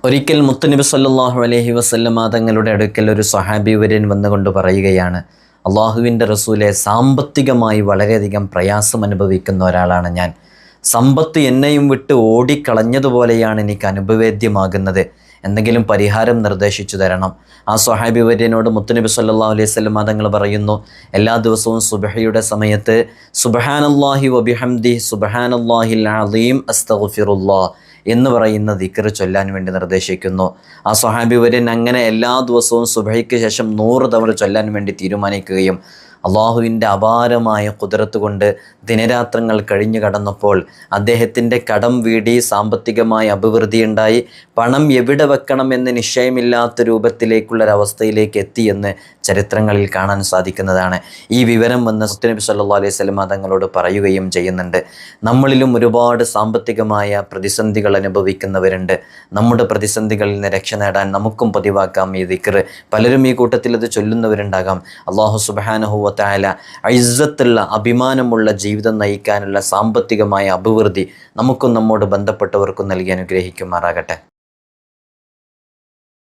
ഒരിക്കൽ മുത്തുനബി സല്ലല്ലാഹു അലൈഹി വസല്ലമ തങ്ങളുടെ അടുക്കൽ ഒരു സ്വഹാബി വര്യൻ വന്നുകൊണ്ട് പറയുകയാണ്, അള്ളാഹുവിൻ്റെ റസൂലെ, സാമ്പത്തികമായി വളരെയധികം പ്രയാസം അനുഭവിക്കുന്ന ഒരാളാണ് ഞാൻ. സമ്പത്ത് എന്നെയും വിട്ട് ഓടിക്കളഞ്ഞതുപോലെയാണ് എനിക്ക് അനുഭവേദ്യമാകുന്നത്. എന്തെങ്കിലും പരിഹാരം നിർദ്ദേശിച്ചു തരണം. ആ സ്വഹാബി വര്യനോട് മുത്തുനബി സല്ലല്ലാഹു അലൈഹി വസല്ലമ തങ്ങൾ പറയുന്നു, എല്ലാ ദിവസവും സുബ്ഹിയുടെ സമയത്ത് സുബ്ഹാനല്ലാഹി വബിഹംദിഹി സുബ്ഹാനല്ലാഹിൽ അസീം അസ്തഗ്ഫിറുല്ലാഹ് എന്ന് പറയുന്ന ദിക്ർ ചൊല്ലാൻ വേണ്ടി നിർദ്ദേശിക്കുന്നു. ആ സ്വഹാബി വര്യൻ അങ്ങനെ എല്ലാ ദിവസവും സുബ്ഹിക്ക് ശേഷം 100 തവണ ചൊല്ലാൻ വേണ്ടി തീരുമാനിക്കുകയും അള്ളാഹുവിൻ്റെ അപാരമായ ഖുദ്റത്ത് കൊണ്ട് ദിനരാത്രങ്ങൾ കഴിഞ്ഞു കടന്നപ്പോൾ അദ്ദേഹത്തിൻ്റെ കടം വീടി സാമ്പത്തികമായ അഭിവൃദ്ധിയുണ്ടായി. പണം എവിടെ വെക്കണമെന്ന് നിശ്ചയമില്ലാത്ത രൂപത്തിലേക്കുള്ളൊരവസ്ഥയിലേക്ക് എത്തിയെന്ന് ചരിത്രങ്ങളിൽ കാണാൻ സാധിക്കുന്നതാണ്. ഈ വിവരം വന്ന് മുത്തുനബി സല്ലല്ലാഹു അലൈഹി വസല്ലമ തങ്ങളോട് പറയുകയും ചെയ്യുന്നുണ്ട്. നമ്മളിലും ഒരുപാട് സാമ്പത്തികമായ പ്രതിസന്ധികൾ അനുഭവിക്കുന്നവരുണ്ട്. നമ്മുടെ പ്രതിസന്ധികളിൽ നിന്ന് രക്ഷ നേടാൻ നമുക്കും പതിവാക്കാം ഈ ദിക്ർ. പലരും ഈ കൂട്ടത്തിൽ ഇത് ചൊല്ലുന്നവരുണ്ടാകാം. അല്ലാഹു സുബ്ഹാനഹു വ തആല ഇസ്സത്തുള്ള അഭിമാനമുള്ള ജീവിതം നയിക്കാനുള്ള സാമ്പത്തികമായ അഭിവൃദ്ധി നമുക്കും നമ്മോട് ബന്ധപ്പെട്ടവർക്കും നൽകി അനുഗ്രഹിക്കുമാറാകട്ടെ.